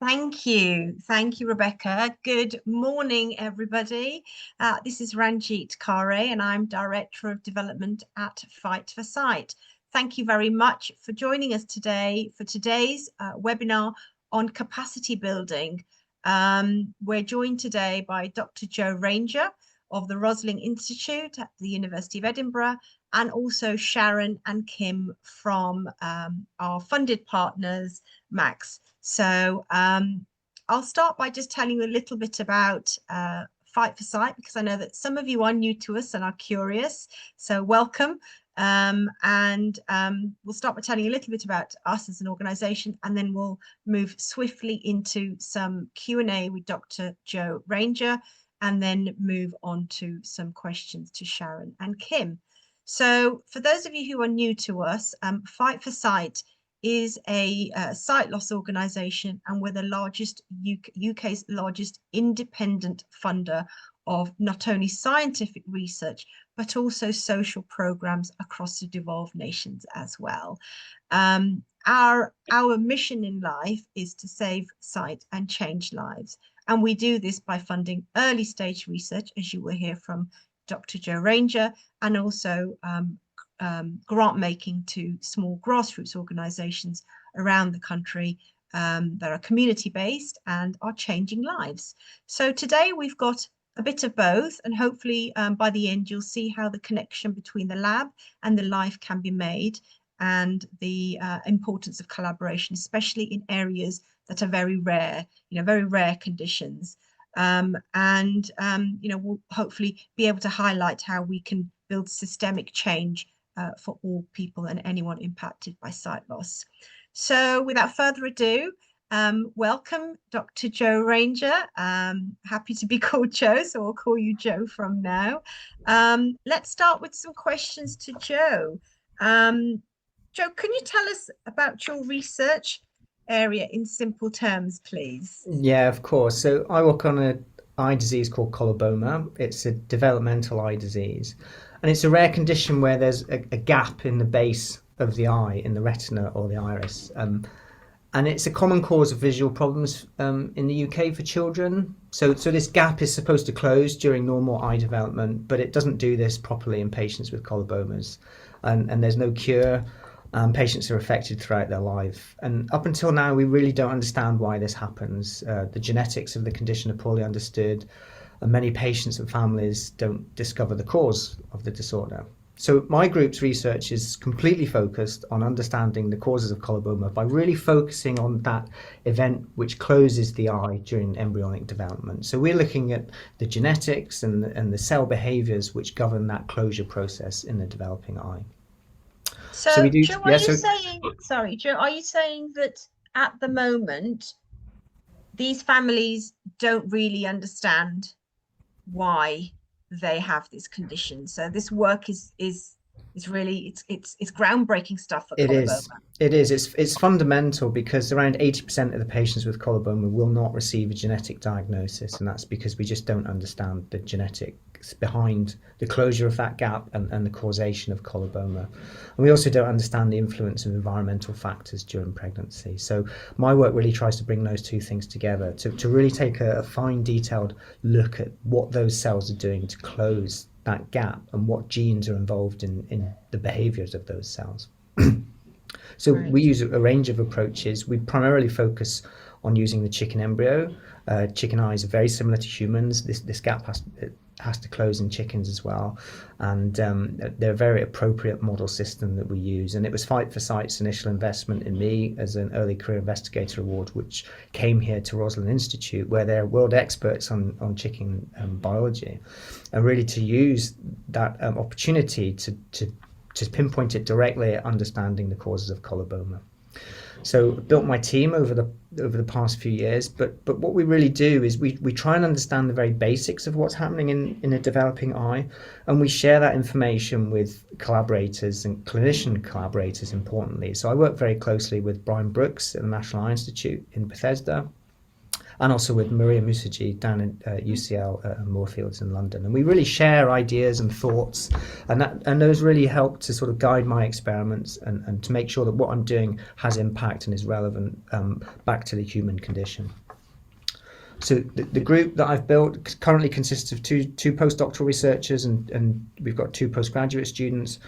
Thank you. Thank you, Rebecca. Good morning, everybody. This is Ranjit Kare, and I'm Director of Development at Fight for Sight. Thank you very much for joining us today for today's webinar on capacity building. We're joined today by Dr. Joe Rainger of the Rosling Institute at the University of Edinburgh, and also Sharon and Kim from our funded partners, MACS. So I'll start by just telling you a little bit about Fight for Sight, because I know that some of you are new to us and are curious. So welcome. We'll start by telling you a little bit about us as an organization, and then we'll move swiftly into some Q&A with Dr. Joe Rainger, and then move on to some questions to Sharon and Kim. So for those of you who are new to us, Fight for Sight is a sight loss organisation, and we're the largest UK's largest independent funder of not only scientific research, but also social programmes across the devolved nations as well. Our mission in life is to save sight and change lives. And we do this by funding early stage research, as you will hear from Dr. Joe Rainger, and also grant making to small grassroots organizations around the country that are community based and are changing lives. So today we've got a bit of both, and hopefully by the end you'll see how the connection between the lab and the life can be made, and the importance of collaboration, especially in areas that are very rare, very rare conditions. We'll hopefully be able to highlight how we can build systemic change for all people and anyone impacted by sight loss. So without further ado, welcome Dr. Joe Rainger. Happy to be called Joe, so I'll call you Joe from now. Let's start with some questions to Joe. Joe, can you tell us about your research area in simple terms, please? Yeah, of course. So I work on an eye disease called Coloboma. It's a developmental eye disease. And it's a rare condition where there's a gap in the base of the eye, in the retina or the iris. And it's a common cause of visual problems in the UK for children. So this gap is supposed to close during normal eye development, but it doesn't do this properly in patients with colobomas. And there's no cure. Patients are affected throughout their life. And up until now, we really don't understand why this happens. The genetics of the condition are poorly understood, and many patients and families don't discover the cause of the disorder. So my group's research is completely focused on understanding the causes of coloboma by really focusing on that event which closes the eye during embryonic development. So we're looking at the genetics and the cell behaviours which govern that closure process in the developing eye. So we do, Joe, are you saying, sorry, Joe, are you saying that at the moment, these families don't really understand why they have this condition? So this work is really, it's groundbreaking stuff for coloboma. It is. It's fundamental, because around 80% of the patients with coloboma will not receive a genetic diagnosis, and that's because we just don't understand the genetics behind the closure of that gap and the causation of coloboma. And we also don't understand the influence of environmental factors during pregnancy. So my work really tries to bring those two things together to really take a fine, detailed look at what those cells are doing to close that gap and what genes are involved in the behaviors of those cells. So we use a range of approaches. We primarily focus on using the chicken embryo. Chicken eyes are very similar to humans. This gap has to close in chickens as well, and they're a very appropriate model system that we use. And it was Fight for Sight's initial investment in me as an early career investigator award, which came here to Rosling Institute, where they're world experts on chicken biology, and really to use that opportunity to pinpoint it directly at understanding the causes of coloboma. So I built my team over the past few years, but what we really do is we try and understand the very basics of what's happening in a developing eye, and we share that information with collaborators and clinician collaborators, importantly. So I work very closely with Brian Brooks at the National Eye Institute in Bethesda, and also with Maria Musiji down in UCL Moorfields in London. And we really share ideas and thoughts, and those really help to sort of guide my experiments and to make sure that what I'm doing has impact and is relevant back to the human condition. So the group that I've built currently consists of two postdoctoral researchers, and we've got 2 postgraduate students,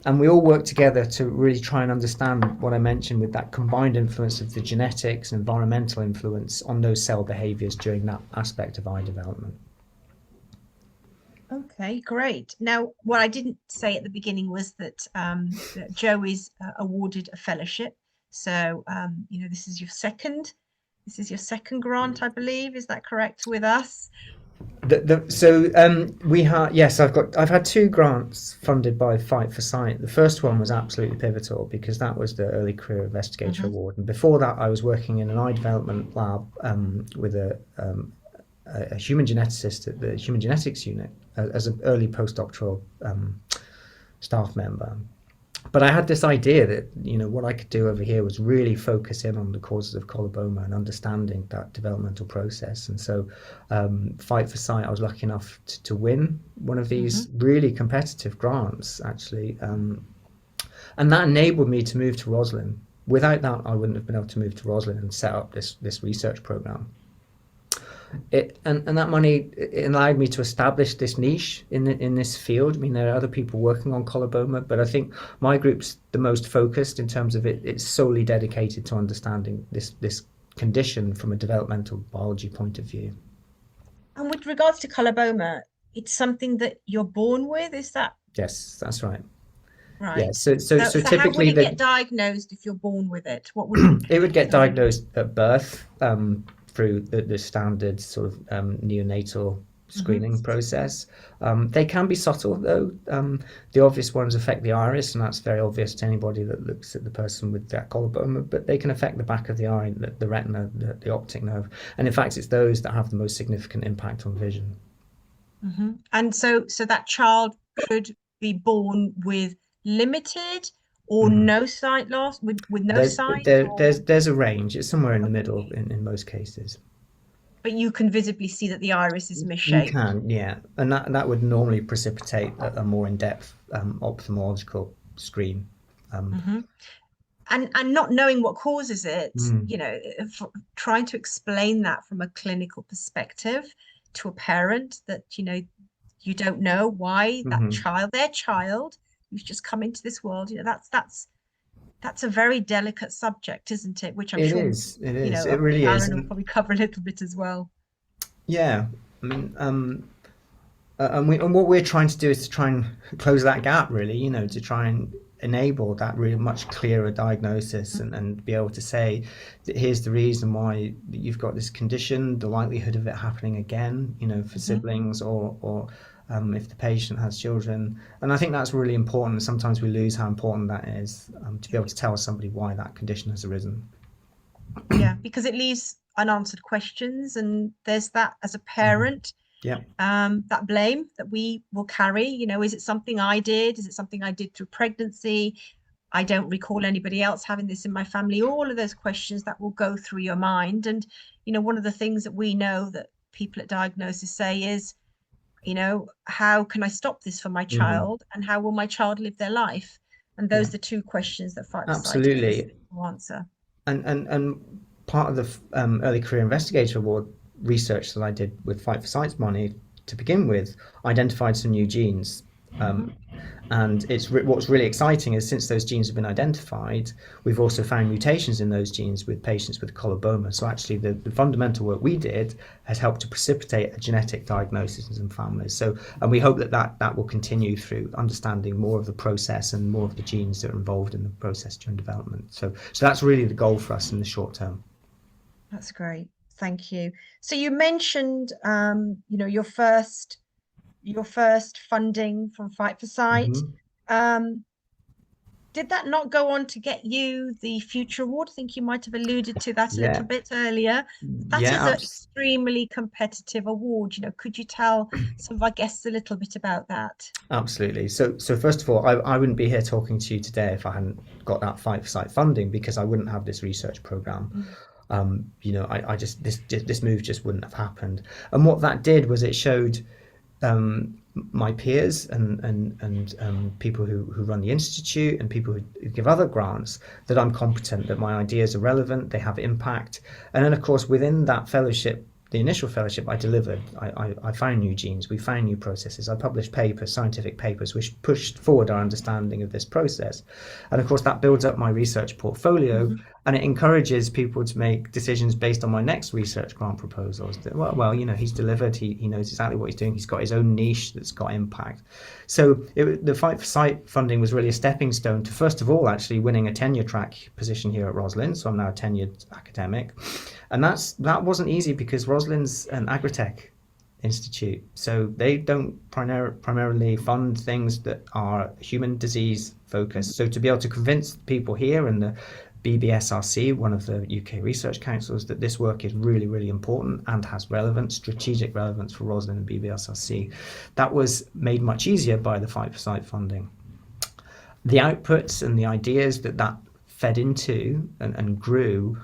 and we all work together to really try and understand what I mentioned with that combined influence of the genetics and environmental influence on those cell behaviours during that aspect of eye development. Okay, great. Now, what I didn't say at the beginning was that Joe is awarded a fellowship. So, this is your second grant, I believe. Is that correct with us? We have, yes, I've had 2 grants funded by Fight for Sight. The first one was absolutely pivotal because that was the Early Career Investigator Award, and before that I was working in an eye development lab with a human geneticist at the Human Genetics Unit as an early postdoctoral staff member. But I had this idea that what I could do over here was really focus in on the causes of coloboma and understanding that developmental process. And so Fight for Sight, I was lucky enough to win one of these really competitive grants, actually. And that enabled me to move to Roslin. Without that, I wouldn't have been able to move to Roslin and set up this research program. And that money, it allowed me to establish this niche in this field. I mean, there are other people working on coloboma, but I think my group's the most focused in terms of it's solely dedicated to understanding this condition from a developmental biology point of view. And with regards to coloboma, it's something that you're born with, is that? Yes, that's right. Right. Yeah. So how would typically it get diagnosed if you're born with it? What would it would get diagnosed at birth through the standard sort of neonatal screening process. They can be subtle though. The obvious ones affect the iris, and that's very obvious to anybody that looks at the person with that coloboma, but they can affect the back of the eye, the retina, the optic nerve, and in fact it's those that have the most significant impact on vision. And so that child could be born with limited or no sight loss, with no sight? There's a range. It's somewhere in the middle in most cases. But you can visibly see that the iris is You misshaped. can, yeah, and that would normally precipitate a more in-depth ophthalmological screen. And not knowing what causes it, trying to explain that from a clinical perspective to a parent that you don't know why their child who's just come into this world, that's a very delicate subject, isn't it? Which I'm sure it is. It really is. Aaron will probably cover a little bit as well. Yeah, I mean, and what we're trying to do is to try and close that gap, really. To try and enable that really much clearer diagnosis and be able to say that here's the reason why you've got this condition, the likelihood of it happening again, for siblings or if the patient has children. And I think that's really important. Sometimes we lose how important that is, to be able to tell somebody why that condition has arisen. Yeah, because it leaves unanswered questions, and there's that as a parent. Yeah. That blame that we will carry, is it something I did? Is it something I did through pregnancy? I don't recall anybody else having this in my family. All of those questions that will go through your mind. And, one of the things that we know that people at diagnosis say is, how can I stop this for my child, and how will my child live their life? And those are the 2 questions that Fight for Sight is to answer. And part of the Early Career Investigator Award research that I did with Fight for Sight's money to begin with identified some new genes. And what's really exciting is since those genes have been identified, we've also found mutations in those genes with patients with coloboma. So actually the fundamental work we did has helped to precipitate a genetic diagnosis in some families. And we hope that will continue through understanding more of the process and more of the genes that are involved in the process during development. So that's really the goal for us in the short term. That's great. Thank you. So you mentioned, your first funding from Fight for Sight. Did that not go on to get you the Future Award? I think you might have alluded to that a little bit earlier. That is an extremely competitive award. Could you tell some of our guests a little bit about that? Absolutely. So first of all, I wouldn't be here talking to you today if I hadn't got that Fight for Sight funding, because I wouldn't have this research program. You know, I just this move just wouldn't have happened. And what that did was it showed my peers and people who run the institute and people who give other grants that I'm competent, that my ideas are relevant, they have impact. And then, of course, within that fellowship, the initial fellowship I delivered, I found new genes, we found new processes, I published papers, scientific papers, which pushed forward our understanding of this process. And of course, that builds up my research portfolio, and it encourages people to make decisions based on my next research grant proposals. That, well, you know, he's delivered, he knows exactly what he's doing, he's got his own niche that's got impact. So the Fight for Sight funding was really a stepping stone to, first of all, actually winning a tenure track position here at Roslin. So I'm now a tenured academic. And that wasn't easy because Roslin's an agritech institute, so they don't primarily fund things that are human disease focused. So to be able to convince people here and the BBSRC, one of the UK research councils, that this work is really, really important and has relevance, strategic relevance for Roslin and BBSRC, that was made much easier by the Fight for Sight funding. The outputs and the ideas that fed into and grew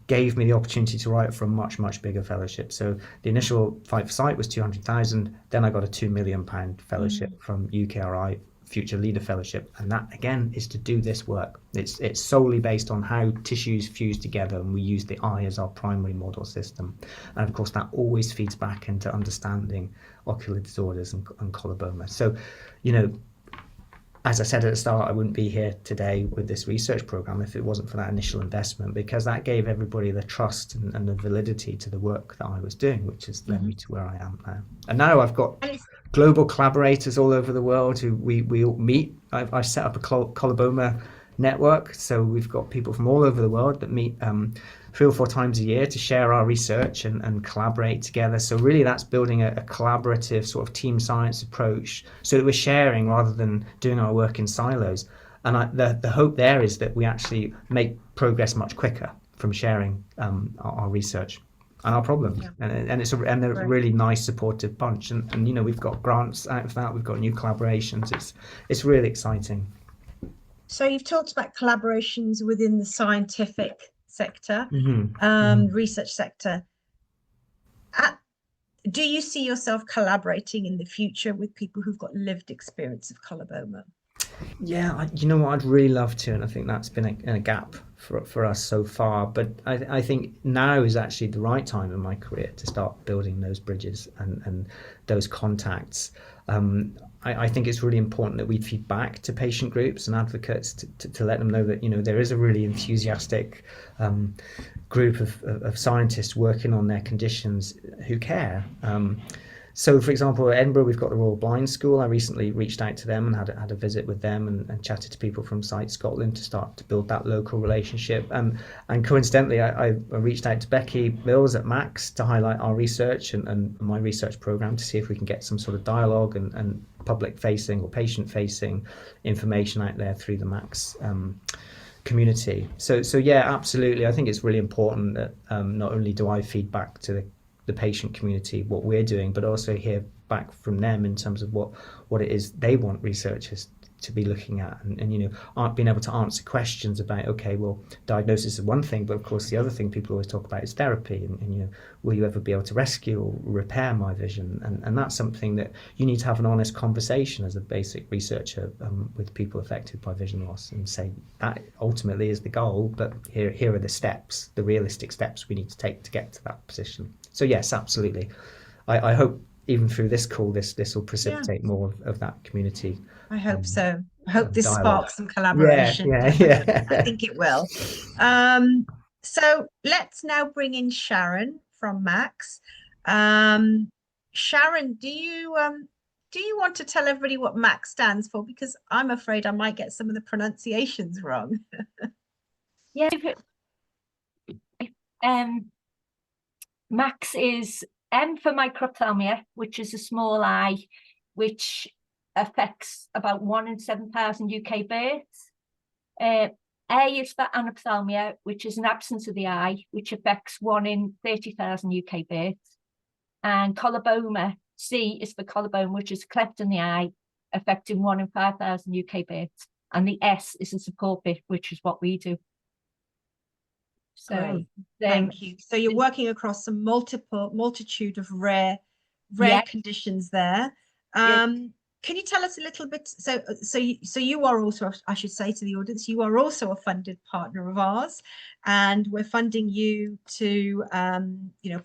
gave me the opportunity to write for a much, much bigger fellowship. So the initial Fight for Sight was 200,000. Then I got a £2 million fellowship from UKRI Future Leader Fellowship. And that, again, is to do this work. It's solely based on how tissues fuse together, and we use the eye as our primary model system. And of course, that always feeds back into understanding ocular disorders and coloboma. So, you know, as I said at the start, I wouldn't be here today with this research program if it wasn't for that initial investment, because that gave everybody the trust and the validity to the work that I was doing, which has led me to where I am now. And now I've got global collaborators all over the world who we all meet. I've set up a Coloboma network, so we've got people from all over the world that meet 3 or 4 times a year to share our research and collaborate together. So really that's building a collaborative sort of team science approach, so that we're sharing rather than doing our work in silos. And the hope there is that we actually make progress much quicker from sharing our research and our problems. And it's a really nice supportive bunch. And you know, we've got grants out of that, we've got new collaborations. It's really exciting. So you've talked about collaborations within the scientific sector, research sector. Do you see yourself collaborating in the future with people who've got lived experience of coloboma? Yeah, you know what, I'd really love to, and I think that's been a gap for us so far. But I think now is actually the right time in my career to start building those bridges and those contacts. I think it's really important that we feed back to patient groups and advocates to let them know that, you know, there is a really enthusiastic group of scientists working on their conditions who care. So, for example, at Edinburgh, we've got the Royal Blind School. I recently reached out to them and had a visit with them and chatted to people from Sight Scotland to start to build that local relationship. And coincidentally, I reached out to Becky Mills at MACS to highlight our research and my research program to see if we can get some sort of dialogue and public-facing or patient-facing information out there through the MACS community. So yeah, absolutely. I think it's really important that not only do I feed back to the patient community what we're doing, but also hear back from them in terms of what it is they want researchers to be looking at, and you know, being able to answer questions about, okay, well, diagnosis is one thing, but of course the other thing people always talk about is therapy, and you know, will you ever be able to rescue or repair my vision? And that's something that you need to have an honest conversation as a basic researcher with people affected by vision loss, and say that ultimately is the goal, but here are the steps, the realistic steps we need to take to get to that position. So yes, absolutely. I hope even through this call, this will precipitate more of that community. I hope so. I hope this dialogue. sparks some collaboration. Yeah. I think it will. So let's now bring in Sharon from MACS. Sharon, do you want to tell everybody what MACS stands for? Because I'm afraid I might get some of the pronunciations wrong. Yeah. MACS is M for microphthalmia, which is a small eye, which affects about 1 in 7,000 UK births. A is for anophthalmia, which is an absence of the eye, which affects 1 in 30,000 UK births. And coloboma, C, is for coloboma, which is a cleft in the eye, affecting 1 in 5,000 UK births. And the S is a support bit, which is what we do. So Great. Thank you. So you're working across some multitude of rare yeah, conditions there. yeah. Can you tell us a little bit? So you are also, I should say to the audience, you are also a funded partner of ours, and we're funding you to,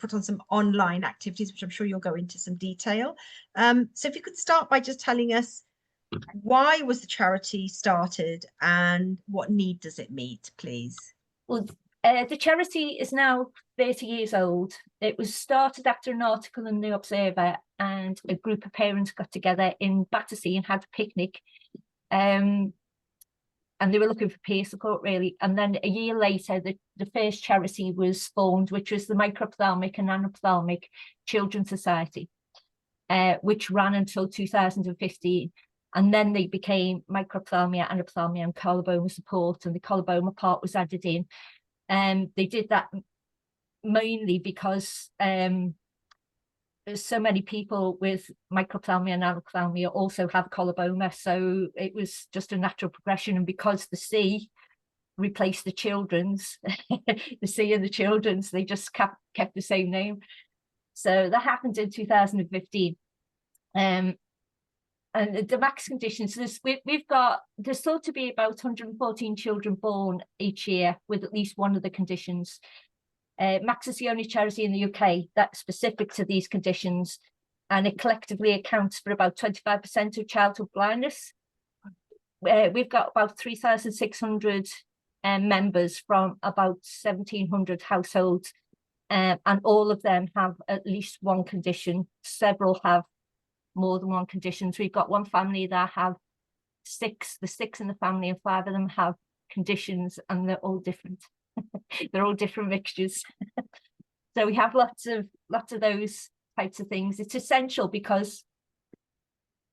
put on some online activities, which I'm sure you'll go into some detail. So if you could start by just telling us, why was the charity started and what need does it meet, please? Well, the charity is now 30 years old. It was started after an article in the Observer, and a group of parents got together in Battersea and had a picnic. And they were looking for peer support, really. And then a year later, the first charity was formed, which was the Microphthalmic and Anophthalmic Children's Society, which ran until 2015. And then they became Microphthalmia, Anophthalmia, and Coloboma support, and the Coloboma part was added in. They did that mainly because there's so many people with microphthalmia and anophthalmia also have coloboma, so it was just a natural progression. And because the C replaced the children's, the C and the children's, they just kept the same name. So that happened in 2015. And the MACS conditions, there's thought to be about 114 children born each year with at least one of the conditions. MACS is the only charity in the UK that's specific to these conditions, and it collectively accounts for about 25% of childhood blindness. We've got about 3,600 members from about 1,700 households, and all of them have at least one condition. Several have more than one condition. So we've got one family that have the six in the family, and 5 of them have conditions, and they're all different. They're all different mixtures. So we have lots of those types of things. It's essential because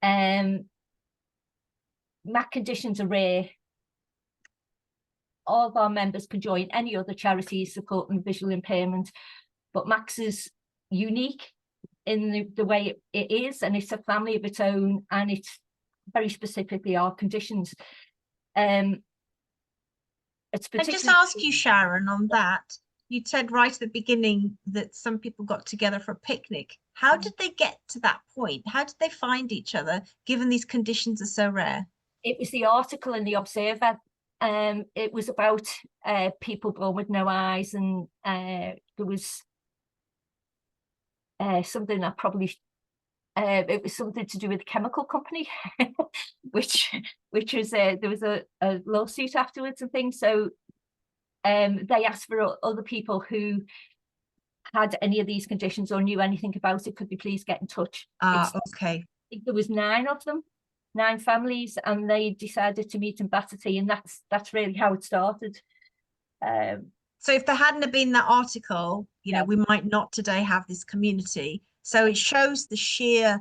MAC conditions are rare. All of our members can join any other charities supporting visual impairment, but MACS is unique in the way it is, and it's a family of its own, and it's very specifically our conditions. It's I just ask you, Sharon, on that. You said right at the beginning that some people got together for a picnic. How did they get to that point? How did they find each other, given these conditions are so rare? It was the article in the Observer. It was about people born with no eyes, and there was something that probably it was something to do with a chemical company, which was there was a lawsuit afterwards and things. So they asked for other people who had any of these conditions or knew anything about it, could they please get in touch. Okay. I think there was 9 of them, 9 families, and they decided to meet in Battersea, and that's really how it started. So if there hadn't have been that article, we might not today have this community. So it shows the sheer,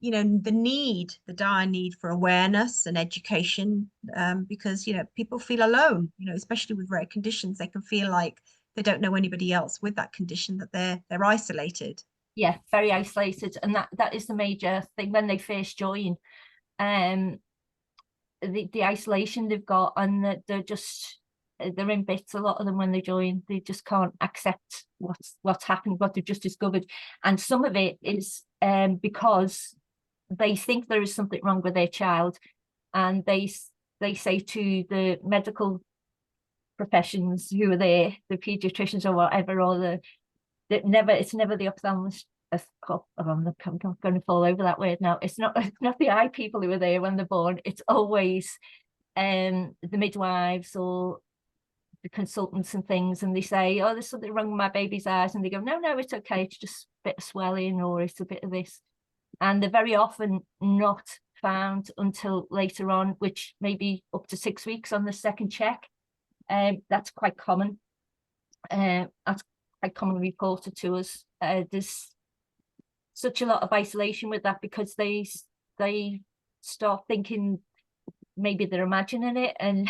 the dire need for awareness and education, because, people feel alone, especially with rare conditions. They can feel like they don't know anybody else with that condition, that they're isolated. Yeah, very isolated. And that is the major thing when they first join. The isolation they've got, and that they're in bits, a lot of them, when they join. They just can't accept what's happened, what they've just discovered. And some of it is because they think there is something wrong with their child, and they say to the medical professions who are there, the pediatricians or whatever, or it's never the ophthalmologist. I'm not going to fall over that word now. It's not the eye people who are there when they're born. It's always the midwives or the consultants and things, and they say, oh, there's something wrong with my baby's eyes, and they go, no, it's okay, it's just a bit of swelling, or it's a bit of this. And they're very often not found until later on, which may be up to 6 weeks on the second check. That's quite common. That's quite commonly reported to us. There's such a lot of isolation with that, because they start thinking maybe they're imagining it, and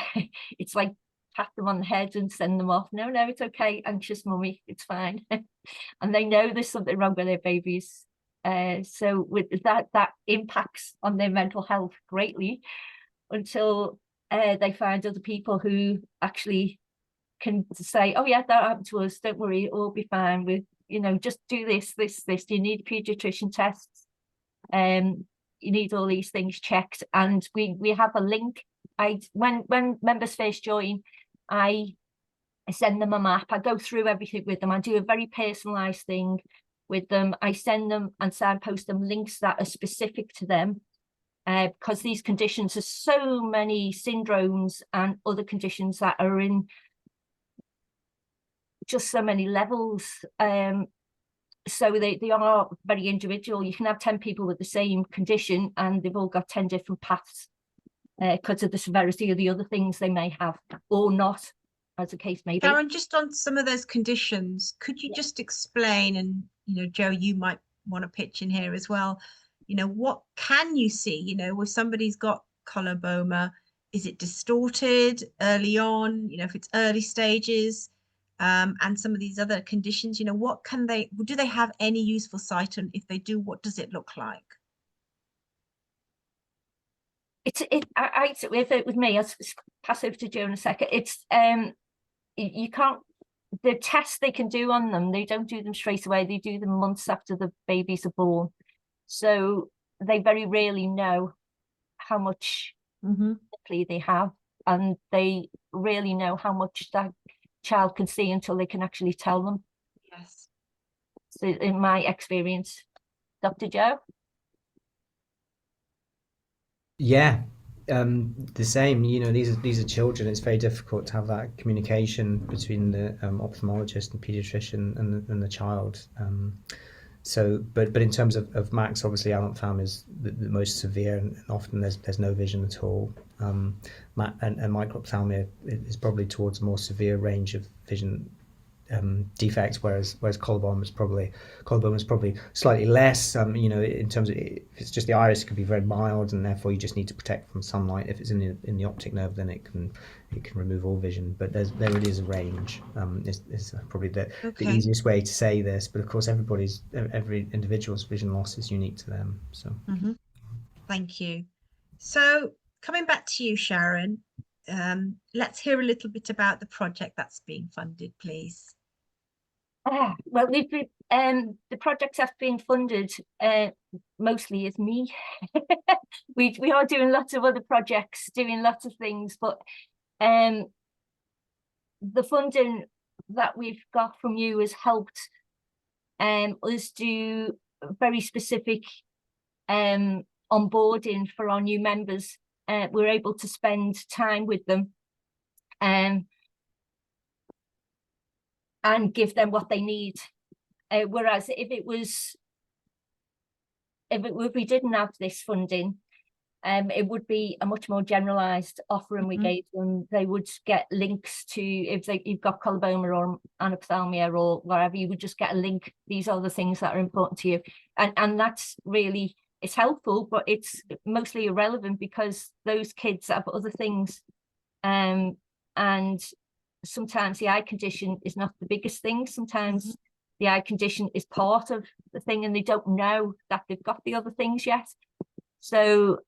it's like pat them on the head and send them off. No, it's okay, anxious mummy, it's fine. And they know there's something wrong with their babies. So with that impacts on their mental health greatly, until they find other people who actually can say, oh yeah, that happened to us, don't worry, it'll all be fine. With, you know, just do this. You need pediatrician tests, you need all these things checked. And we have a link. When members first join, I send them a map. I go through everything with them. I do a very personalized thing with them. I send them and signpost them links that are specific to them, because these conditions, there's so many syndromes and other conditions that are in just so many levels. So they are very individual. You can have 10 people with the same condition and they've all got 10 different paths because of the severity of the other things they may have, or not, as the case may be. Karen, just on some of those conditions, could you just explain, and Joe, you might want to pitch in here as well, what can you see, if somebody's got coloboma, is it distorted early on, if it's early stages, and some of these other conditions, what can do they have any useful sight, and if they do, what does it look like? If it with me, I'll pass over to Joe in a second. It's you can't, the tests they can do on them, they don't do them straight away. They do them months after the babies are born. So they very rarely know how much they have, and they rarely know how much that child can see until they can actually tell them. Yes. So in my experience, Dr. Joe? Yeah, the same. These are children. It's very difficult to have that communication between the ophthalmologist and pediatrician and the child. But in terms of MACS, obviously Anophthalmia is the most severe, and often there's no vision at all. And Microphthalmia is probably towards a more severe range of vision defects, whereas coloboma is probably slightly less. In terms of, if it's just the iris, it could be very mild, and therefore you just need to protect from sunlight. If it's in the optic nerve, then it can remove all vision. But there really is a range. Is probably the easiest way to say this. But of course, every individual's vision loss is unique to them. So Thank you. So coming back to you, Sharon, let's hear a little bit about the project that's being funded, please. Well, the project that's being funded mostly is me. we are doing lots of other projects, doing lots of things, but the funding that we've got from you has helped us do very specific onboarding for our new members. We're able to spend time with them and give them what they need. Whereas if we didn't have this funding, it would be a much more generalised offering we gave them. They would get links to, if you've got coloboma or anophthalmia or whatever, you would just get a link. These are the things that are important to you. And that's really, it's helpful, but it's mostly irrelevant because those kids have other things. And sometimes the eye condition is not the biggest thing. Sometimes the eye condition is part of the thing and they don't know that they've got the other things yet. So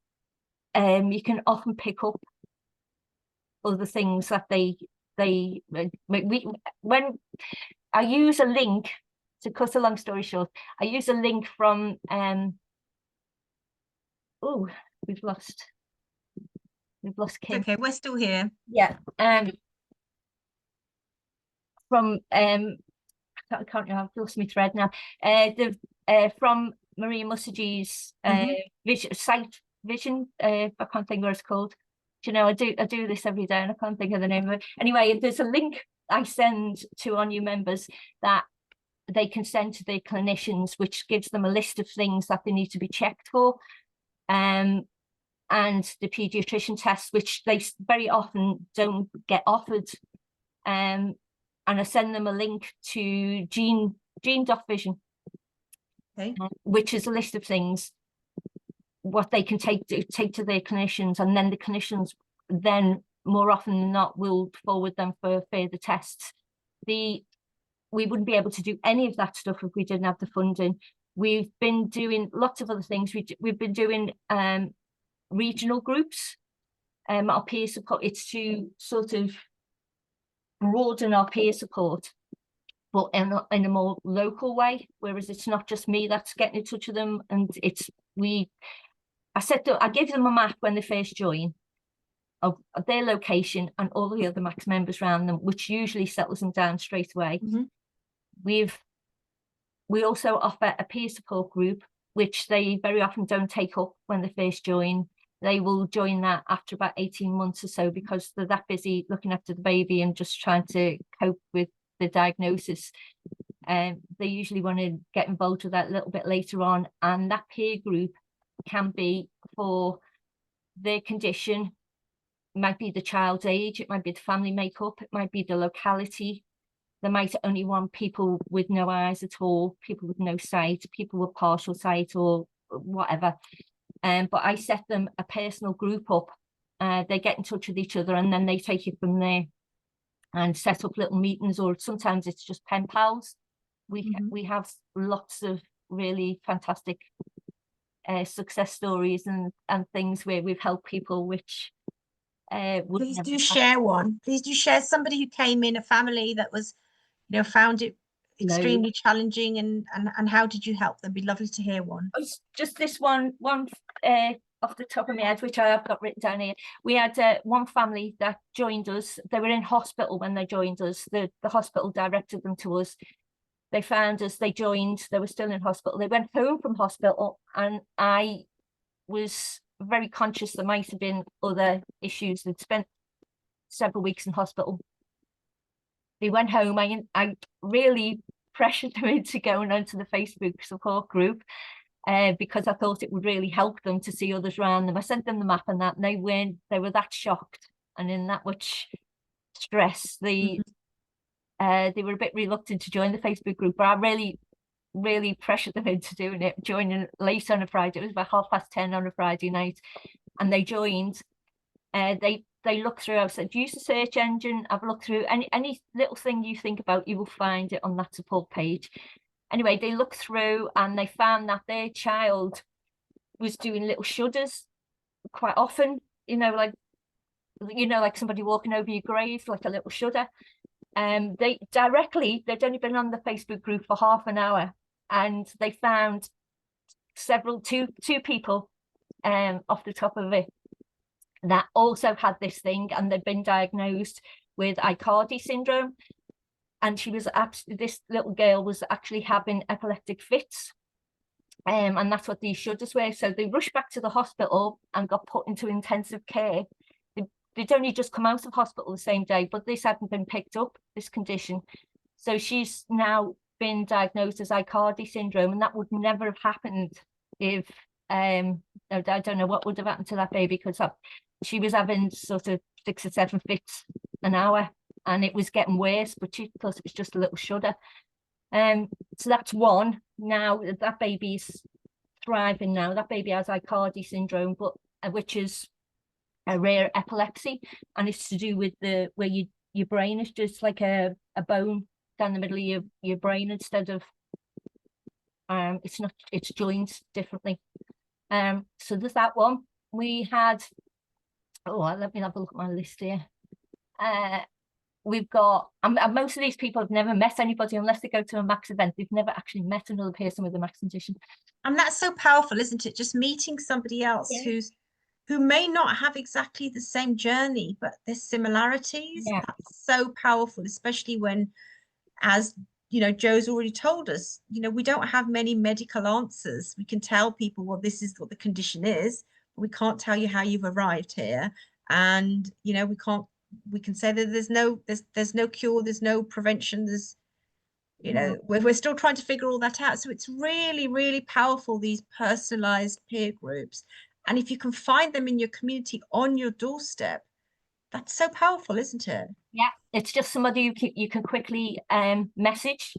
you can often pick up other things that when I use a link, to cut a long story short, I use a link from we've lost Kim. Okay, we're still here. Yeah. From I can't know, I've lost my thread now. From Maria Musaji's sight vision. I can't think what it's called. Do you know, I do this every day and I can't think of the name of it. Anyway, there's a link I send to our new members that they can send to their clinicians, which gives them a list of things that they need to be checked for. And the pediatrician tests, which they very often don't get offered. And I send them a link to gene.vision, which is a list of things what they can take to their clinicians, and then the clinicians then more often than not will forward them for further tests. We wouldn't be able to do any of that stuff if we didn't have the funding. We've been doing lots of other things. We've been doing regional groups. Our peer support, it's to sort of broaden our peer support, but in a more local way, whereas it's not just me that's getting in touch with them. And I give them a map when they first join of their location and all the other MACS members around them, which usually settles them down straight away. We also offer a peer support group, which they very often don't take up when they first join. They will join that after about 18 months or so, because they're that busy looking after the baby and just trying to cope with the diagnosis. They usually want to get involved with that a little bit later on. And that peer group can be for their condition. It might be the child's age, it might be the family makeup, it might be the locality. They might only want people with no eyes at all, people with no sight, people with partial sight, or whatever. But I set them a personal group up. They get in touch with each other, and then they take it from there and set up little meetings, or sometimes it's just pen pals. We have lots of really fantastic success stories and things where we've helped people, which please do share one. Please do share somebody who came in, a family that was, found it extremely challenging, and how did you help them? Be lovely to hear one. Just this one off the top of my head, which I have got written down here. We had one family that joined us. They were in hospital when they joined us. The hospital directed them to us. They found us, they joined, they were still in hospital. They went home from hospital, and I was very conscious there might have been other issues. They'd spent several weeks in hospital. They went home. I really pressured them into going onto the Facebook support group because I thought it would really help them to see others around them. I sent them the map and that, and they were that shocked and in that much stress. They were a bit reluctant to join the Facebook group, but I really pressured them into doing it, joining late on a Friday. It was about 10:30 on a Friday night, and they joined. They looked through. I said, use the search engine. I've looked through any little thing you think about, you will find it on that support page. Anyway, they looked through and they found that their child was doing little shudders quite often. Like somebody walking over your grave, like a little shudder. They'd only been on the Facebook group for half an hour, and they found two people off the top of it that also had this thing, and they'd been diagnosed with Aicardi syndrome. And this little girl was actually having epileptic fits. And that's what these shudders were. So they rushed back to the hospital and got put into intensive care. They'd only just come out of hospital the same day, but this hadn't been picked up, this condition. So she's now been diagnosed as Aicardi syndrome, and that would never have happened if, I don't know what would have happened to that baby, because she was having sort of 6 or 7 fits an hour, and it was getting worse, but she thought it was just a little shudder. So that's one. Now that baby's thriving now. That baby has Aicardi syndrome, but which is a rare epilepsy, and it's to do with where your brain is just like a bone down the middle of your brain, instead of it's joints differently. So there's that one. We had, let me have a look at my list here. We've got, most of these people have never met anybody unless they go to a MACS event. They've never actually met another person with a MACS condition. And that's so powerful, isn't it? Just meeting somebody else who may not have exactly the same journey, but there's similarities. Yeah. That's so powerful, especially when, as Joe's already told us, we don't have many medical answers. We can tell people, well, this is what the condition is, but we can't tell you how you've arrived here. And, we can say that there's no cure, there's no prevention, there's, we're still trying to figure all that out. So it's really, really powerful, these personalized peer groups. And if you can find them in your community on your doorstep, that's so powerful, isn't it? Yeah, it's just somebody you can quickly message,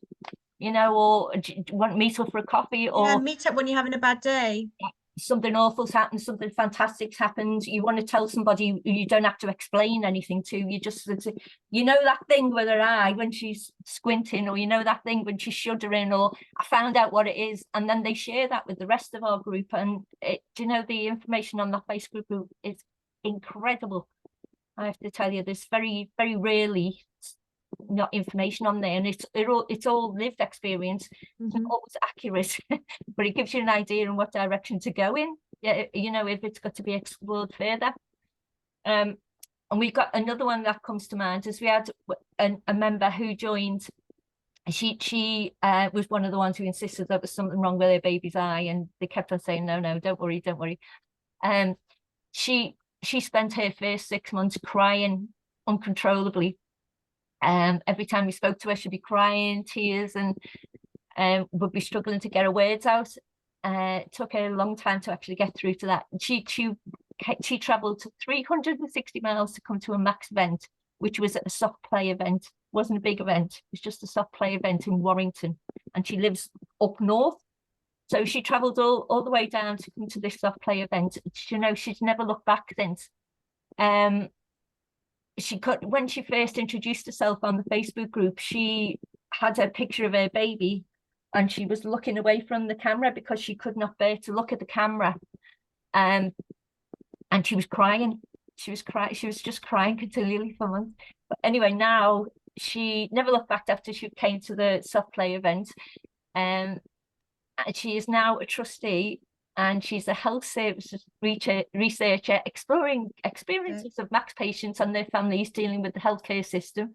or want to meet up for a coffee, or meet up when you're having a bad day. Something awful's happened, something fantastic's happened. You want to tell somebody, you don't have to explain anything to. You just, that thing with her eye when she's squinting, or that thing when she's shuddering, or I found out what it is, and then they share that with the rest of our group. And the information on that Facebook group is incredible. I have to tell you, there's very, very rarely not information on there, and it's all lived experience. It's not always accurate, but it gives you an idea in what direction to go in. Yeah, you know, if it's got to be explored further. And we got another one that comes to mind is we had a member who joined. She was one of the ones who insisted there was something wrong with her baby's eye, and they kept on saying, no, don't worry. She spent her first 6 months crying uncontrollably. Every time we spoke to her, she'd be crying, tears, and would be struggling to get her words out. It took her a long time to actually get through to that. She travelled 360 miles to come to a MACS event, which was a soft play event. It wasn't a big event. It was just a soft play event in Warrington, and she lives up north. So she travelled all the way down to come to this soft play event. You know, she's never looked back since. When she first introduced herself on the Facebook group, she had a picture of her baby, and she was looking away from the camera because she could not bear to look at the camera. And she was crying. She was just crying continually for months. But anyway, now she never looked back after she came to the soft play event. And she is now a trustee, and she's a health services researcher exploring experiences of MACS patients and their families dealing with the healthcare system,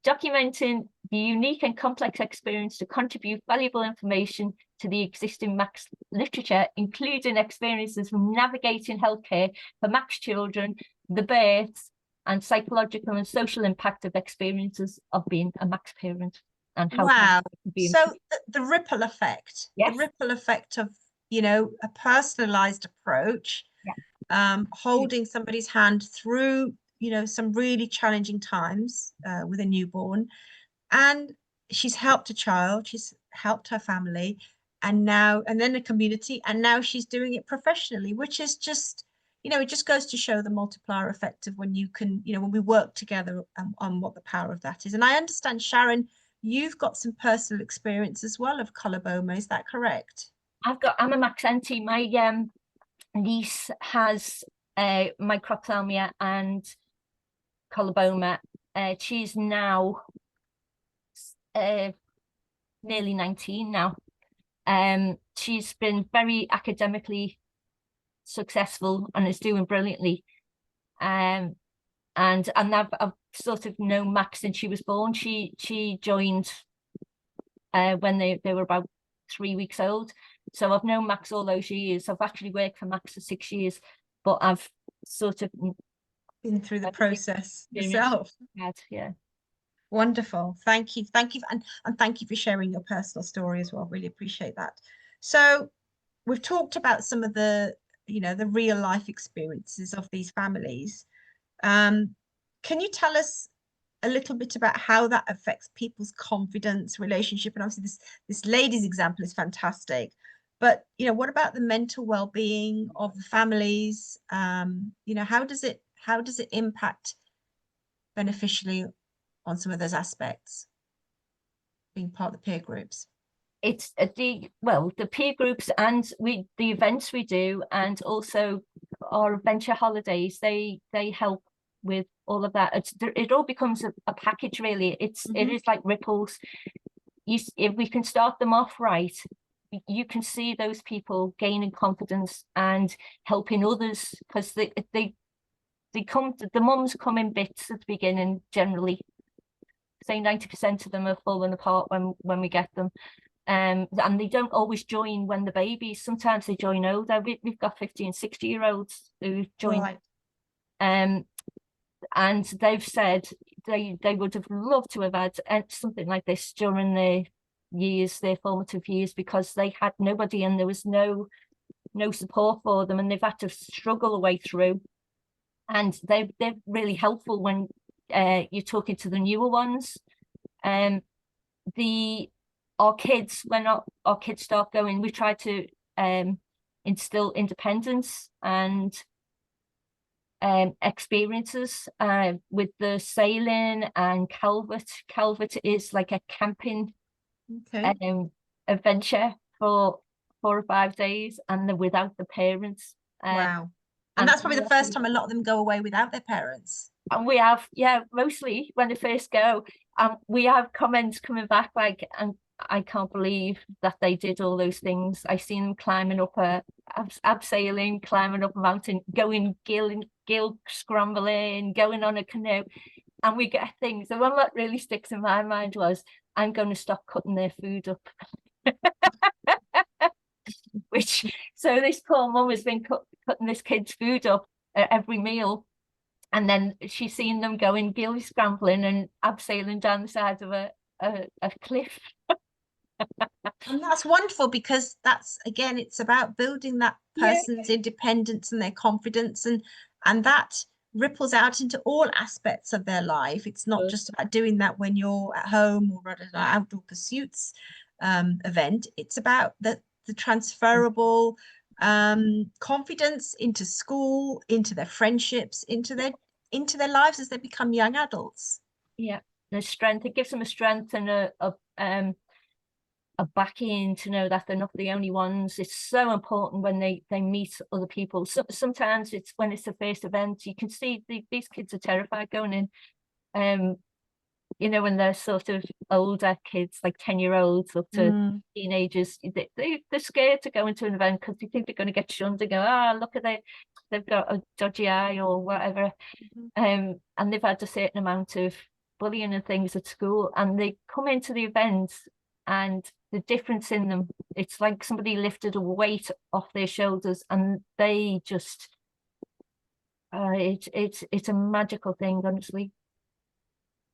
documenting the unique and complex experience to contribute valuable information to the existing MACS literature, including experiences from navigating healthcare for MACS children, the births, and psychological and social impact of experiences of being a MACS parent. And how so the ripple effect, yes. The ripple effect of, you know, a personalized approach, holding somebody's hand through, you know, some really challenging times with a newborn, and she's helped a child, she's helped her family, and then a community, and now she's doing it professionally, which is just, you know, it just goes to show the multiplier effect of when you can, you know, when we work together on what the power of that is. And I understand, Sharon, you've got some personal experience as well of coloboma, is that correct? I'm a MACS auntie. My niece has microphthalmia and coloboma. She's now nearly 19 now. She's been very academically successful and is doing brilliantly. And I've sort of known MACS since she was born. She joined when they were about 3 weeks old. So I've known MACS all those years. I've actually worked for MACS for 6 years, but I've sort of been through the process yourself. Yeah. Wonderful. Thank you. And thank you for sharing your personal story as well. Really appreciate that. So we've talked about some of the, you know, the real life experiences of these families. Can you tell us a little bit about how that affects people's confidence, relationship? And obviously this lady's example is fantastic, but, you know, what about the mental well-being of the families? You know, how does it impact beneficially on some of those aspects, being part of the peer groups? It's the peer groups and the events we do, and also our adventure holidays, they help with all of that. It all becomes a package, really. It is like ripples. If we can start them off right, you can see those people gaining confidence and helping others, because the mums come in bits at the beginning. Generally, say 90% of them are falling apart when we get them. And they don't always join when the babies, sometimes they join older. We've got 50 and 60-year-olds who join. Right. And they've said they would have loved to have had something like this during their formative years, because they had nobody and there was no support for them, and they've had to struggle their way through. And they're really helpful when you're talking to the newer ones. Our kids, when our kids start going, we try to instill independence and experiences with the sailing and Calvert. Calvert is like a camping adventure for 4 or 5 days, and they're without the parents. Wow. And that's probably the first time a lot of them go away without their parents. And we have, yeah, mostly when they first go. We have comments coming back like, and I can't believe that they did all those things. I seen them climbing up abseiling, climbing up a mountain, going gill scrambling, going on a canoe, and we get things. The one that really sticks in my mind was, I'm going to stop cutting their food up. Which, so this poor mum has been cutting this kid's food up at every meal, and then she's seen them going gill scrambling and abseiling down the side of a cliff. And that's wonderful, because that's, again, it's about building that person's independence and their confidence, and that ripples out into all aspects of their life. It's not just about doing that when you're at home or at an outdoor pursuits event. It's about the transferable confidence into school, into their friendships, into their lives as they become young adults. Yeah, the strength, it gives them a strength and a backing to know that they're not the only ones. It's so important when they meet other people. So sometimes it's when it's the first event, you can see these kids are terrified going in. You know, when they're sort of older kids, like 10-year-olds up to teenagers, they're scared to go into an event because they think they're going to get shunned and go, look at they've got a dodgy eye or whatever. And they've had a certain amount of bullying and things at school, and they come into the event and the difference in them, it's like somebody lifted a weight off their shoulders, and they just it's a magical thing, honestly.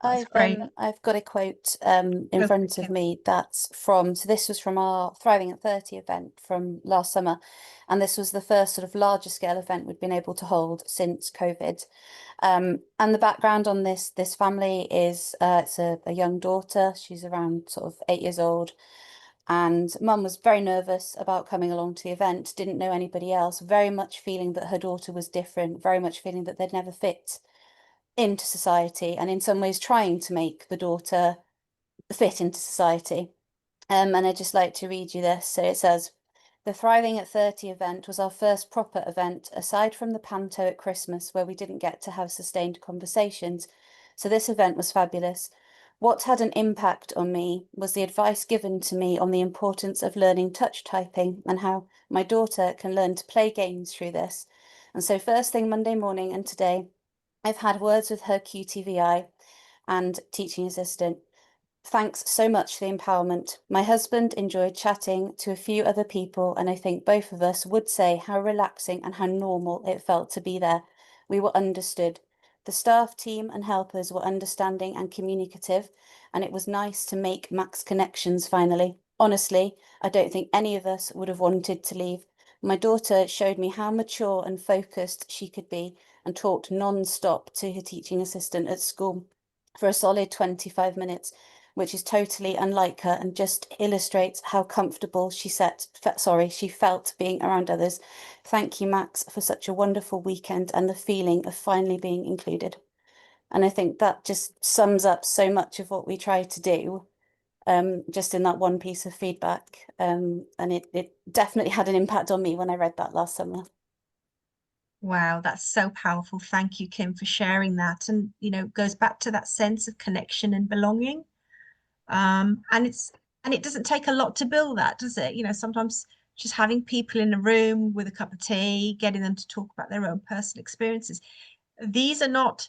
That's great. I've got a quote in front of me that's so this was from our Thriving at 30 event from last summer, and this was the first sort of larger scale event we'd been able to hold since COVID. And the background on this family is it's a young daughter. She's around sort of 8 years old, and mum was very nervous about coming along to the event, didn't know anybody else, very much feeling that her daughter was different, very much feeling that they'd never fit into society, and in some ways trying to make the daughter fit into society. And I'd just like to read you this. So it says, the Thriving at 30 event was our first proper event, aside from the panto at Christmas, where we didn't get to have sustained conversations. So this event was fabulous. What had an impact on me was the advice given to me on the importance of learning touch typing and how my daughter can learn to play games through this. And so first thing Monday morning and today, I've had words with her QTVI and teaching assistant. Thanks so much for the empowerment. My husband enjoyed chatting to a few other people, and I think both of us would say how relaxing and how normal it felt to be there. We were understood. The staff team and helpers were understanding and communicative, and it was nice to make MACS connections finally. Honestly, I don't think any of us would have wanted to leave. My daughter showed me how mature and focused she could be, and talked non-stop to her teaching assistant at school for a solid 25 minutes, which is totally unlike her and just illustrates how comfortable she felt being around others. Thank you, MACS, for such a wonderful weekend and the feeling of finally being included. And I think that just sums up so much of what we try to do, just in that one piece of feedback. And it definitely had an impact on me when I read that last summer. Wow, that's so powerful. Thank you, Kim, for sharing that. And, you know, it goes back to that sense of connection and belonging. And it doesn't take a lot to build that, does it? You know, sometimes just having people in a room with a cup of tea, getting them to talk about their own personal experiences. These are not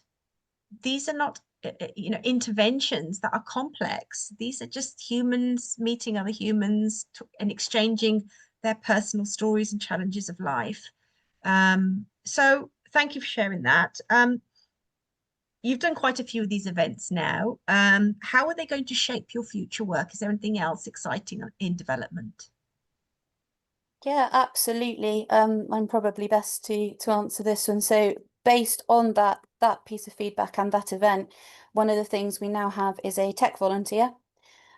you know, interventions that are complex. These are just humans meeting other humans and exchanging their personal stories and challenges of life. So thank you for sharing that. You've done quite a few of these events now. How are they going to shape your future work? Is there anything else exciting in development? Yeah, absolutely. I'm probably best to answer this one. So based on that piece of feedback and that event, one of the things we now have is a tech volunteer.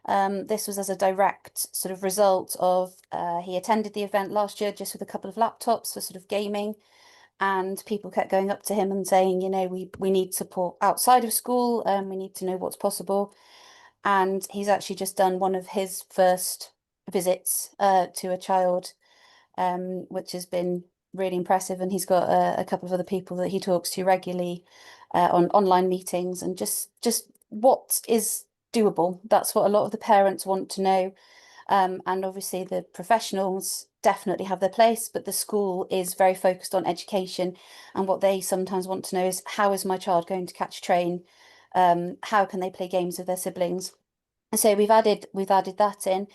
This was as a direct sort of result of he attended the event last year just with a couple of laptops for sort of gaming, and people kept going up to him and saying, you know, we need support outside of school, we need to know what's possible. And he's actually just done one of his first visits to a child, which has been really impressive. And he's got a couple of other people that he talks to regularly on online meetings, and just what is doable. That's what a lot of the parents want to know. And obviously the professionals definitely have their place, but the school is very focused on education. And what they sometimes want to know is, how is my child going to catch a train? How can they play games with their siblings? And so we've added that in.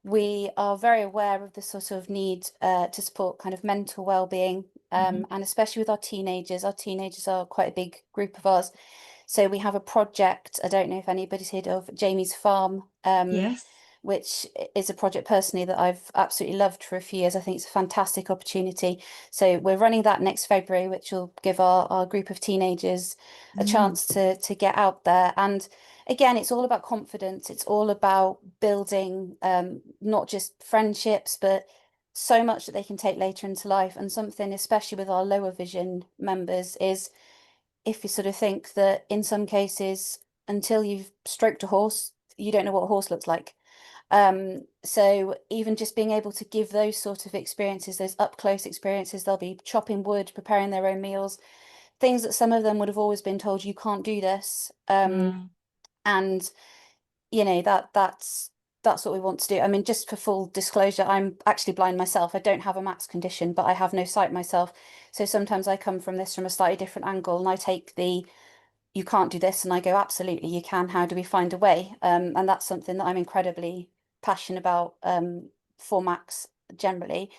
We are very aware of the sort of need to support kind of mental well-being, and especially with our teenagers. Our teenagers are quite a big group of ours. So we have a project, I don't know if anybody's heard of Jamie's Farm, Yes. which is a project personally that I've absolutely loved for a few years. I think it's a fantastic opportunity. So we're running that next February, which will give our group of teenagers a chance to get out there. And again, it's all about confidence. It's all about building not just friendships, but so much that they can take later into life. And something, especially with our lower vision members, is if you sort of think that in some cases, until you've stroked a horse, you don't know what a horse looks like. So even just being able to give those sort of experiences, those up close experiences, they'll be chopping wood, preparing their own meals, things that some of them would have always been told, you can't do this. And you know, that's what we want to do. I mean, just for full disclosure, I'm actually blind myself. I don't have a MACS condition, but I have no sight myself. So sometimes I come from this from a slightly different angle, and I take the you can't do this, and I go, absolutely you can. How do we find a way? And that's something that I'm incredibly passionate about for MACS generally.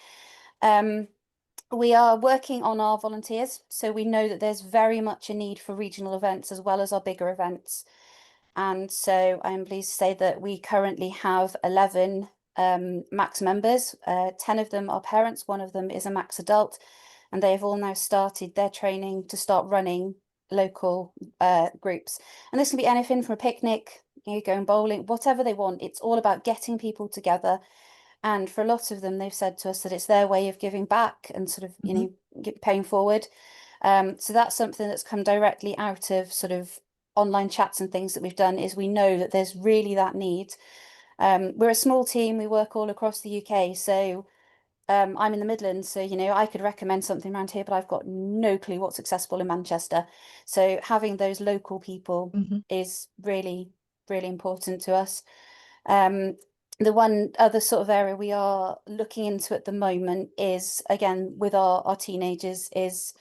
We are working on our volunteers, so we know that there's very much a need for regional events as well as our bigger events. And so I'm pleased to say that we currently have 11 MACS members. 10 of them are parents, one of them is a MACS adult, and they've all now started their training to start running local groups. And this can be anything from a picnic, you know, going bowling, whatever they want. It's all about getting people together. And for a lot of them, they've said to us that it's their way of giving back and sort of, you know, paying forward. So that's something that's come directly out of sort of online chats and things that we've done, is we know that there's really that need. We're a small team, we work all across the UK. So I'm in the Midlands, so you know, I could recommend something around here, but I've got no clue what's accessible in Manchester. So having those local people is really, really important to us. The one other sort of area we are looking into at the moment is, again, with our teenagers, is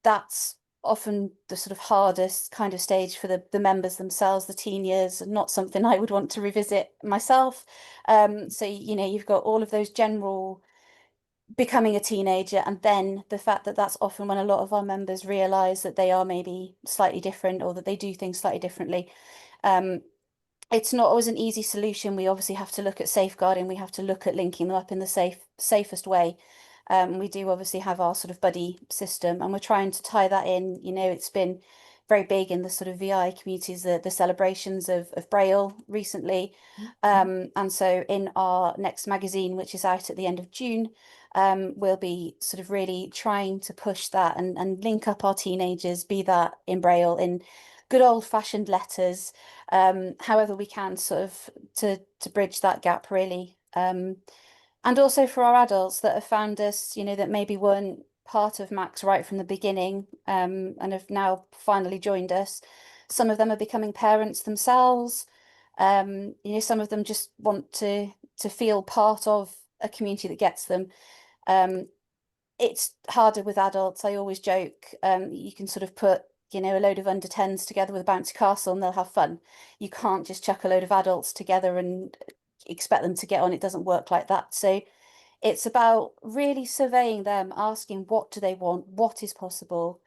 that's often the sort of hardest kind of stage for the members themselves. The teen years are not something I would want to revisit myself. So, you know, you've got all of those general becoming a teenager, and then the fact that that's often when a lot of our members realize that they are maybe slightly different, or that they do things slightly differently. It's not always an easy solution. We obviously have to look at safeguarding. We have to look at linking them up in the safest way. We do obviously have our sort of buddy system, and we're trying to tie that in. You know, it's been very big in the sort of VI communities, the celebrations of Braille recently. And so in our next magazine, which is out at the end of June, we'll be sort of really trying to push that and link up our teenagers, be that in Braille, in good old-fashioned letters, however we can, sort of to bridge that gap, really. And also for our adults that have found us, you know, that maybe weren't part of MACS right from the beginning, and have now finally joined us. Some of them are becoming parents themselves. You know, some of them just want to feel part of a community that gets them. It's harder with adults. I always joke, you can sort of put, you know, a load of under 10s together with a bouncy castle and they'll have fun. You can't just chuck a load of adults together and expect them to get on. It doesn't work like that. So it's about really surveying them, asking what do they want, what is possible,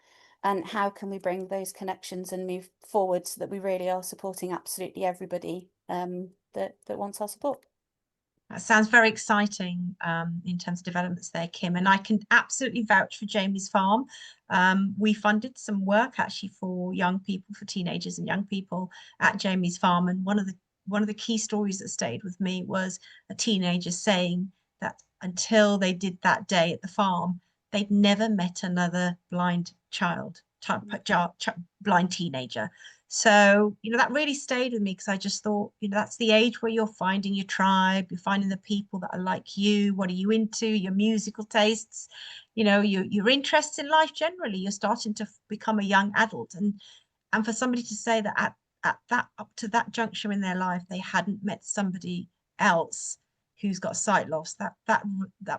and how can we bring those connections and move forward so that we really are supporting absolutely everybody that wants our support. That sounds very exciting in terms of developments there, Kim. And I can absolutely vouch for Jamie's Farm. We funded some work actually for young people, for teenagers and young people at Jamie's Farm. And one of the key stories that stayed with me was a teenager saying that until they did that day at the farm, they'd never met another blind blind teenager. So, you know, that really stayed with me, because I just thought, you know, that's the age where you're finding your tribe, you're finding the people that are like you. What are you into? Your musical tastes, you know, your interests in life generally. You're starting to become a young adult. And for somebody to say that up to that juncture in their life, they hadn't met somebody else who's got sight loss. That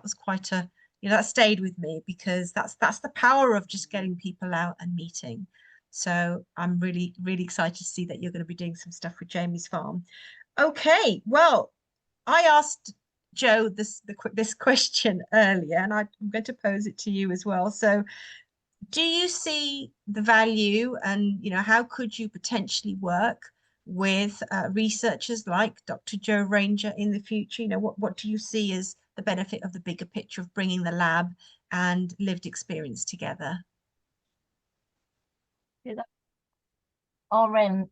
was quite a, that stayed with me, because that's the power of just getting people out and meeting. So I'm really, really excited to see that you're going to be doing some stuff with Jamie's Farm. Okay, well, I asked Joe this question earlier, and I'm going to pose it to you as well. So do you see the value, and how could you potentially work with researchers like Dr. Joe Rainger in the future? What do you see as the benefit of the bigger picture of bringing the lab and lived experience together? Our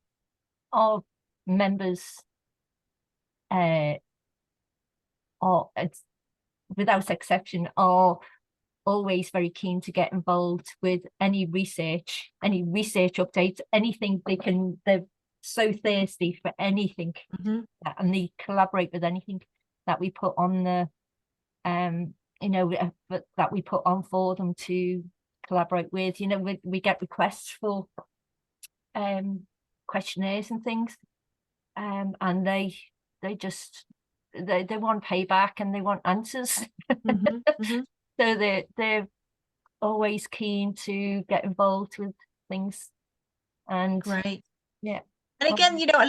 members are, without exception, are always very keen to get involved with any research updates, anything they can. They're so thirsty for anything, and they collaborate with anything that we put on the that we put on for them to collaborate with. We get requests for questionnaires and things, and they want payback and they want answers. So they're always keen to get involved with things. And great. Yeah. And again, a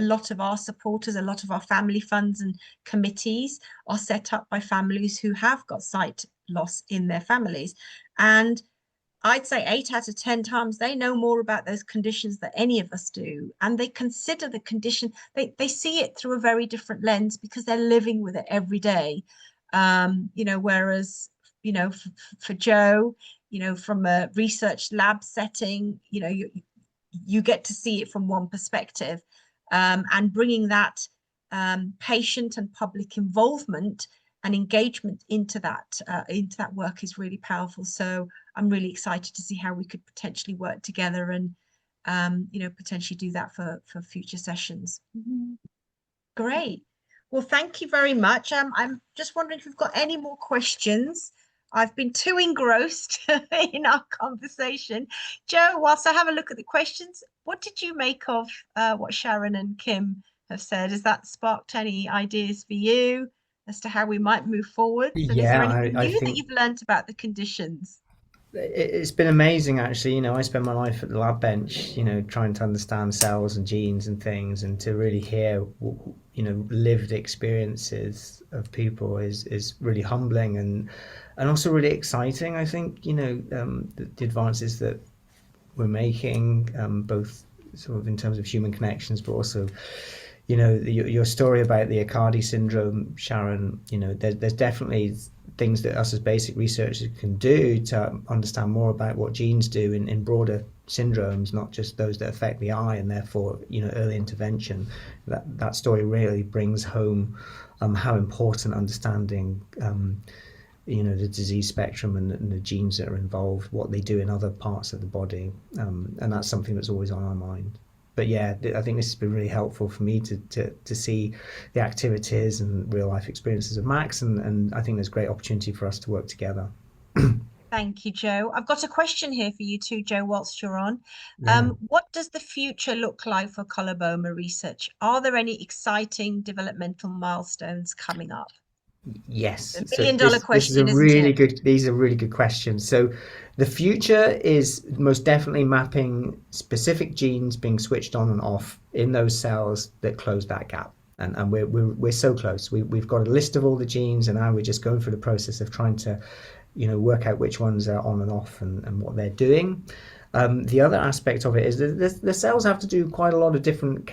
lot of our supporters, a lot of our family funds and committees are set up by families who have got sight loss in their families. And I'd say 8 out of 10 times they know more about those conditions than any of us do. And they consider the condition, they see it through a very different lens because they're living with it every day. Whereas, for Joe, from a research lab setting, you get to see it from one perspective, and bringing that patient and public involvement and engagement into that work is really powerful. So I'm really excited to see how we could potentially work together and potentially do that for future sessions. Great. Well, thank you very much. I'm just wondering if we've got any more questions. I've been too engrossed in our conversation. Joe, whilst I have a look at the questions, what did you make of what Sharon and Kim have said? Has that sparked any ideas for you as to how we might move forward? And is there anything new that you've learned about the conditions? It's been amazing, actually. I spend my life at the lab bench, trying to understand cells and genes and things, and to really hear, lived experiences of people is really humbling and also really exciting. I think, the advances that we're making, both sort of in terms of human connections, but also, your story about the Aicardi syndrome, Sharon, there's definitely things that us as basic researchers can do to understand more about what genes do in broader syndromes, not just those that affect the eye, and therefore, early intervention. That story really brings home how important understanding the disease spectrum and the genes that are involved, what they do in other parts of the body, and that's something that's always on our mind. But yeah, I think this has been really helpful for me to see the activities and real life experiences of MACS, and I think there's great opportunity for us to work together. Thank you, Joe. I've got a question here for you too, Joe, whilst you're on. Yeah. What does the future look like for Coloboma research? Are there any exciting developmental milestones coming up? Yes. $1 million question, these are really good questions. So the future is most definitely mapping specific genes being switched on and off in those cells that close that gap. And we're so close. We've got a list of all the genes, and now we're just going through the process of trying to, work out which ones are on and off and what they're doing. The other aspect of it is that the cells have to do quite a lot of different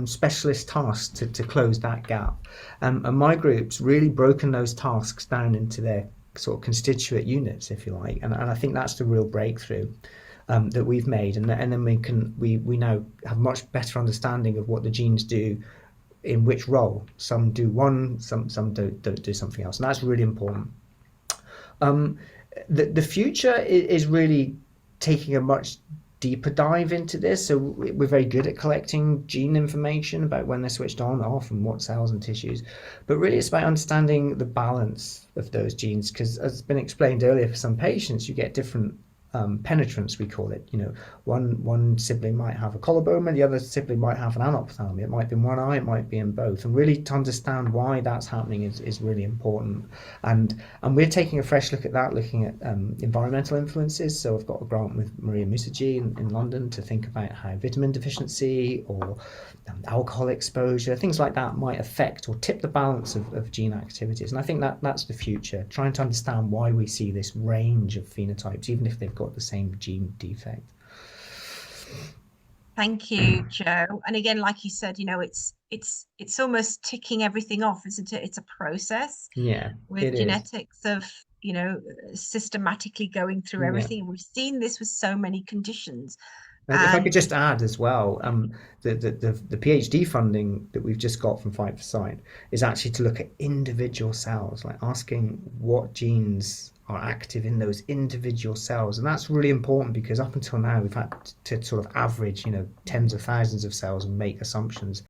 specialist tasks to close that gap. And my group's really broken those tasks down into their sort of constituent units, if you like. And I think that's the real breakthrough that we've made. And then we now have much better understanding of what the genes do in which role. Some do one, some don't do something else. And that's really important. The future is really taking a much deeper dive into this. So we're very good at collecting gene information about when they're switched on and off and what cells and tissues, but really it's about understanding the balance of those genes, because as has been explained earlier, for some patients you get different penetrance, we call it. One sibling might have a coloboma, the other sibling might have an anophthalmia. It might be in one eye, it might be in both, and really to understand why that's happening is really important. And we're taking a fresh look at that, looking at environmental influences. So I've got a grant with Maria Musiji in London to think about how vitamin deficiency or alcohol exposure, things like that, might affect or tip the balance of gene activities. And I think that's the future, trying to understand why we see this range of phenotypes, even if they've got the same gene defect. Thank you, Joe. And again, like you said, it's almost ticking everything off, isn't it? It's a process. Yeah, with it genetics of systematically going through everything. And we've seen this with so many conditions. And if I could just add as well, the PhD funding that we've just got from Fight for Sight is actually to look at individual cells, like asking what genes are active in those individual cells. And that's really important because up until now we've had to sort of average, tens of thousands of cells and make assumptions.